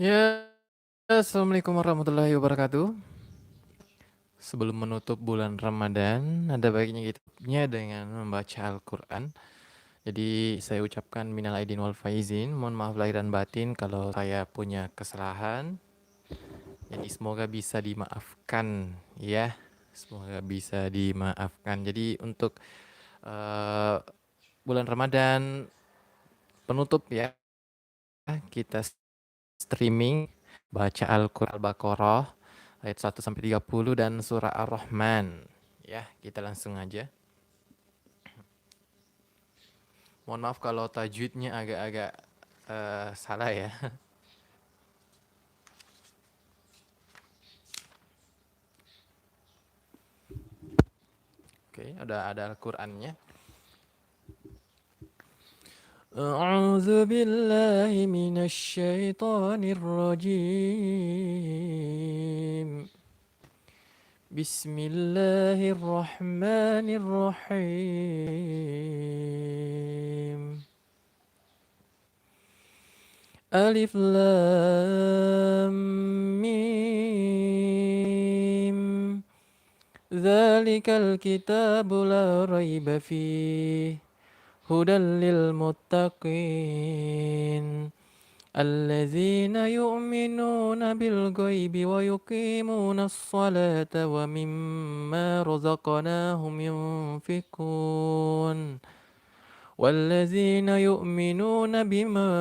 Ya, assalamualaikum warahmatullahi wabarakatuh. Sebelum menutup bulan Ramadan, ada baiknya kitanya dengan membaca Al-Quran. Jadi saya ucapkan minal aidin wal faizin, mohon maaf lahir dan batin kalau saya punya kesalahan. Jadi semoga bisa dimaafkan ya, semoga bisa dimaafkan. Jadi untuk eh, bulan Ramadan penutup ya, kita streaming baca Al-Quran Al-Baqarah ayat 1 sampai 30 dan surah Ar-Rahman. Ya, kita langsung aja. Mohon maaf kalau tajwidnya agak-agak salah ya. Oke, ada Al-Qur'annya. A'udzu billahi minasy syaithanir rajim. Bismillahirrahmanirrahim. Alif Lam Mim. Dzalikal kitabu la raiba fihi hudal lil muttaqin alladzina yu'minuna bil ghaibi wa yuqimuna as-salata wa mimma razaqnahum yunfiqun والذين يؤمنون بما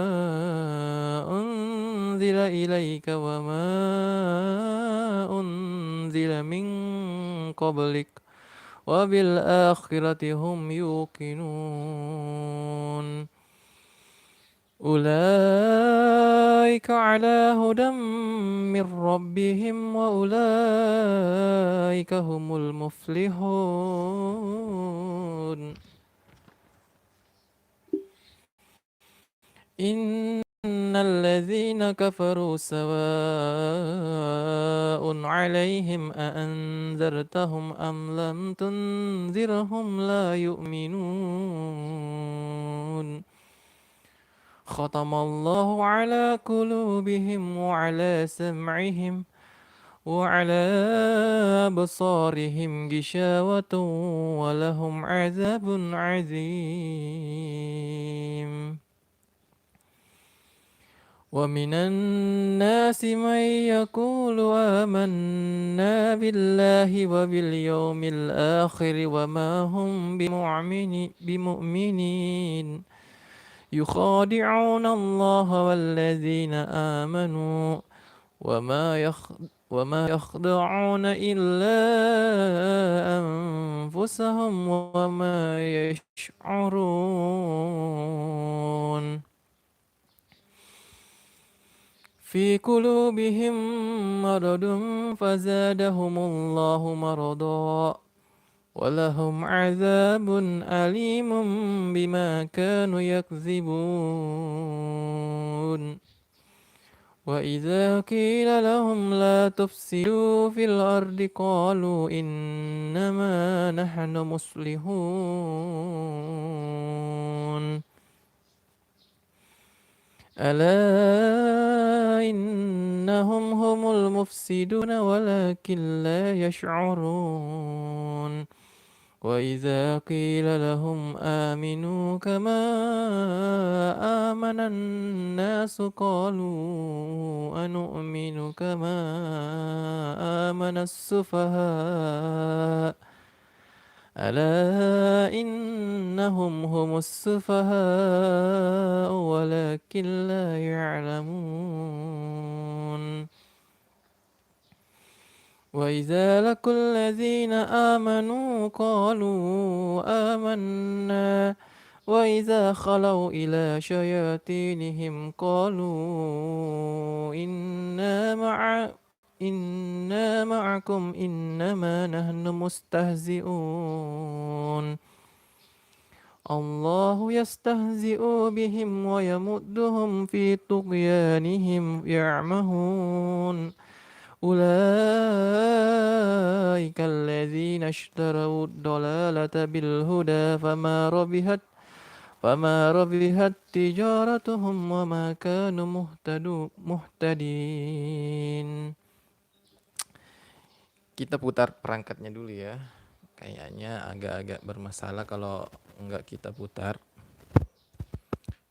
أنزل إليك وما أنزل من قبلك وبالآخرة هم يوقنون أولئك على هدى من ربهم وأولئك هم المفلحون إن الذين كفروا سواء عليهم أأنذرتهم أم لم تنذرهم لا يؤمنون ختم الله على قلوبهم وعلى سمعهم وعلى أبصارهم غشاوة ولهم عذاب عظيم ومن الناس من يقول آمنا بالله وباليوم الآخر وما هم بمؤمنين يخادعون الله والذين آمنوا وما يخدعون إلا أنفسهم وما يشعرون في قلوبهم مرض فزادهم الله مرضا ولهم عذاب أليم بما كانوا يكذبون وإذا قيل لهم لا تفسدوا في الأرض قالوا إنما نحن مصلحون ألا إنهم هم المفسدون ولكن لا يشعرون وإذا قيل لهم آمنوا كما آمن الناس قالوا أنؤمن كما آمن السفهاء ألا إنهم هم السفهاء ولكن لا يعلمون وإذا لقوا الذين آمنوا قالوا آمنا وإذا خلوا إلى شياطينهم قالوا إنا معكم إنما نحن مستهزئون الله يستهزئ بهم ويمدهم في طغيانهم يعمهون أولئك الذين اشتروا الضلالة بالهدى فما ربحت تجارتهم وما كانوا muhtadin. Kita putar perangkatnya dulu ya. Kayaknya agak-agak bermasalah kalau nggak kita putar.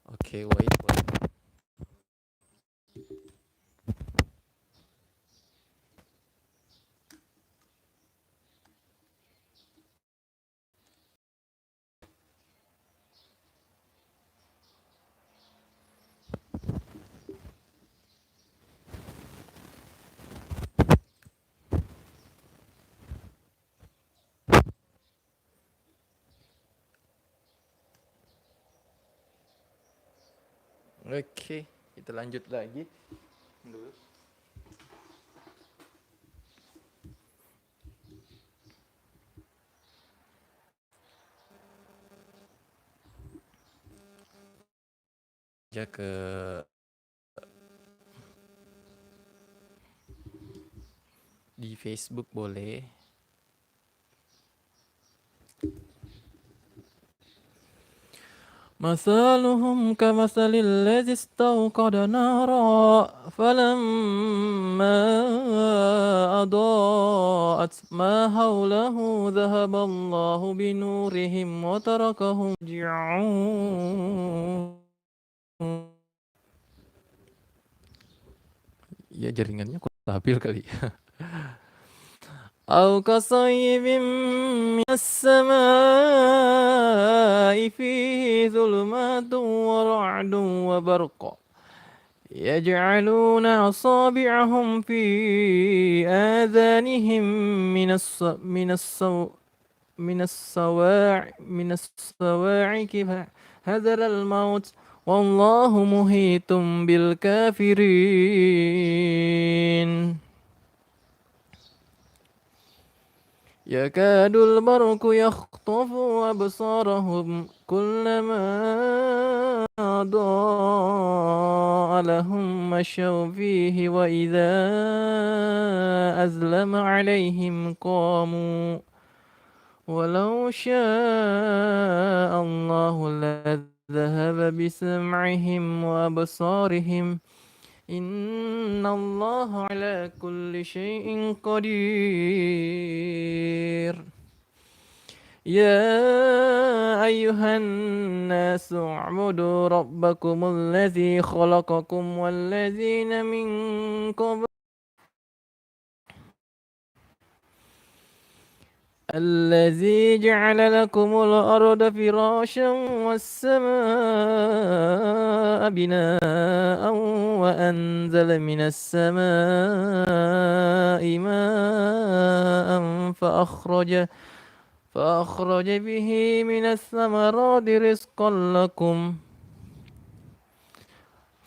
Oke, wait. Oke, kita lanjut lagi dulu. Ya ke di Facebook boleh. مثلهم كمثل الذي استوقد نارا فلما أضاءت ما حوله ذهب الله بنورهم وتركهم يرجعون. Ya jaringannya kok stabil kali. أو كصيب من السماء فيه ظلمات ورعد وبرق يجعلون أصابعهم في آذانهم من الصواعق حذر الموت والله محيط بالكافرين. يكاد البرق يخطف أبصارهم كلما أضاء لهم مشوا فيه وإذا أظلم عليهم قاموا ولو شاء الله لذهب بسمعهم وأبصارهم إن الله على كل شيء قدير. يا أيها الناس اعبدوا ربكم الذي خلقكم والذين من قبل الذي جعل لكم الأرض فراشا والسماء بناء وأنزل من السماء ماء فأخرج به من الثمرات رزقا لكم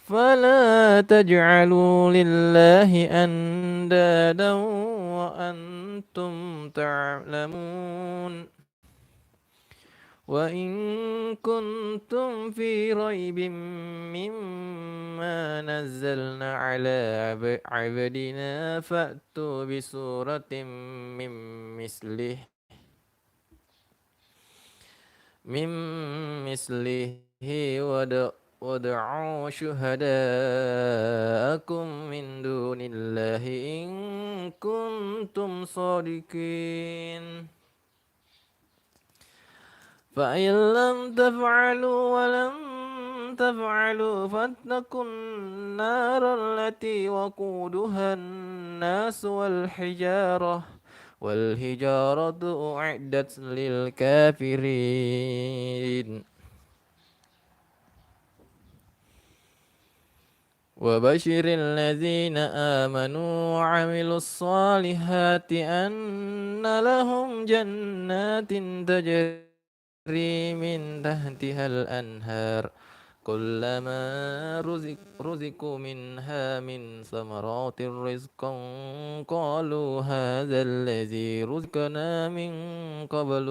فلا تجعلوا لله أندادا وأنتم تعلمون. وإن كنتم في ريب مما نزلنا على عبدنا فأتوا بسورة من مثله وادعوا شهداءكم من دون الله إن كنتم صادقين. فإن لم تفعلوا ولم تفعلوا فاتقوا النار التي وقودها الناس والحجارة أعدت للكافرين. وبشر الذين آمنوا وعملوا الصالحات أن لهم جنات تجري من تحتها الأنهار كلما رزقوا منها من ثمرات رزقا قالوا هذا الذي رزقنا من قبل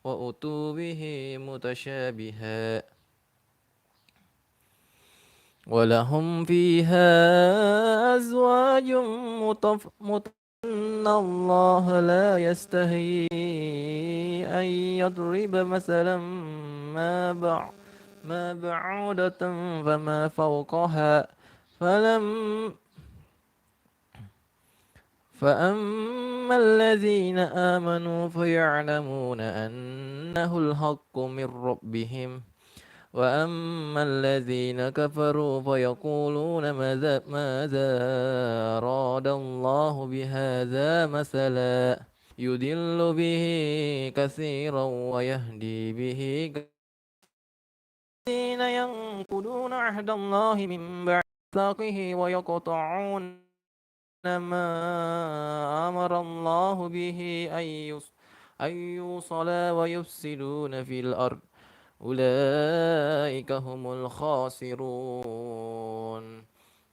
وأتوا به متشابها ولهم فيها أزواج مطهرة إن الله لا يستحيي أن يضرب مثلا فأما ما بعودة فما فوقها فلم فأما الذين آمنوا فيعلمون أنه الحق من ربهم وأما الذين كفروا فيقولون ماذا أراد الله بهذا مثلا يضل به كثيرا ويهدي به الذين ينقضون عهد الله من بعد ميثاقه ويقطعون ما أمر الله به أن يوصل ويفسدون في الأرض أولئك هم الخاسرون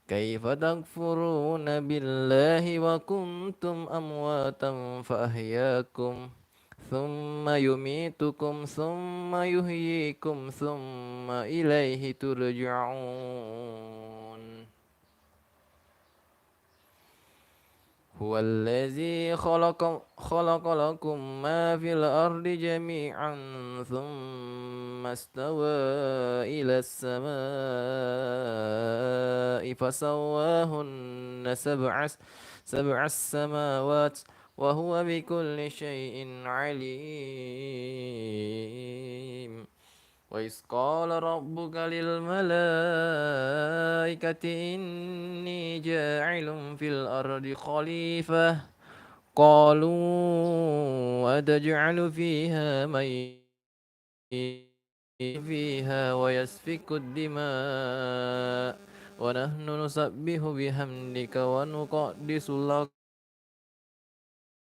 كيف تكفرون بالله وكنتم أمواتا فأحياكم ثم يميتكم ثم يحييكم ثم إليه ترجعون هو الذي خلق لكم ما في الأرض جميعا ثم استوى إلى السماء فسواهن سبع السماوات وهو بكل شيء عليم وإذ قال ربك للملائكة إني جاعل في الأرض خليفة قالوا أتجعل فيها من فيها ويسفك الدماء ونحن نسبح بحمدك ونقدس لك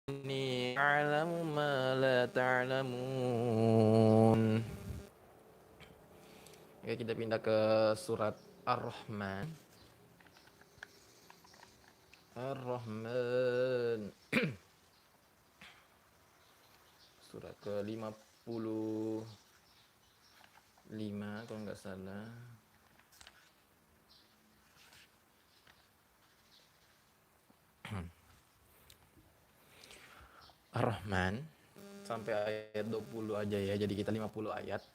إني أعلم ما لا تعلمون. Oke, kita pindah ke surat Ar-Rahman. Ar-Rahman. Surat ke-55 kalau nggak salah. Ar-Rahman sampai ayat 20 aja ya. Jadi kita 50 ayat.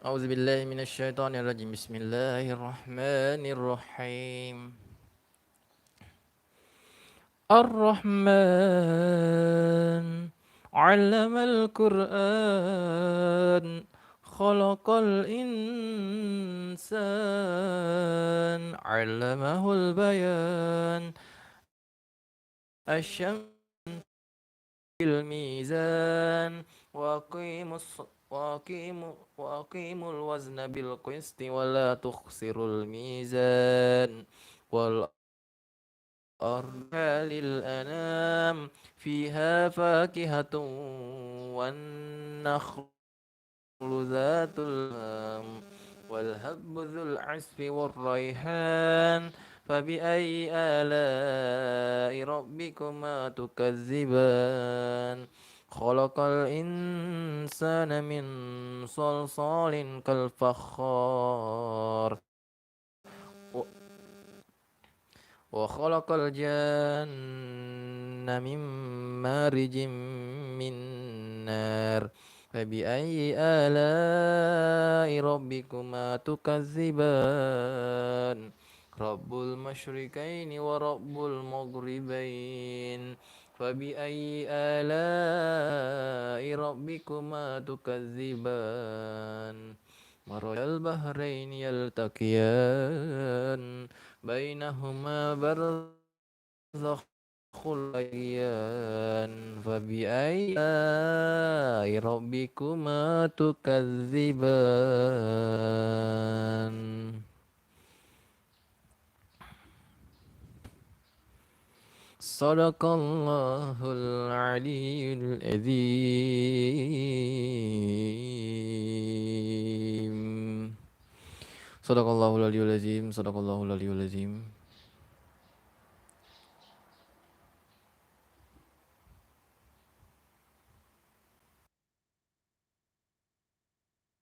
A'udzubillahi minasyaitonirrajim. Bismillahirrahmanirrahim. Ar-Rahman 'allamal Qur'an khalaqal insan 'allamahul bayan asyamsul mizan waqimul wazna bil qisti wa la tukhsirul mizan wal arda lil anam fiha fakihatun wan nakhlu zatul wal habbu dzul asfi war raihan fabi'ayyi ala'i rabbikuma tukazziban khalaqal insana min salsalin kal fakhar wa khalaqal janna min marijim min nar fabi'ayyi ala'i rabbikuma tukazziban Rabbul masyriqaini wa rabbul maghribain fabi'ayyi ala'i rabbikuma tukazziban marajal bahraini yaltaqiyan bainahuma barzakhul ayyan fabi'ayyi ala'i rabbikuma tukazziban. Sadaqallahul aliyyul azim. Sadaqallahul aliyyul azim. Sadaqallahul aliyyul azim.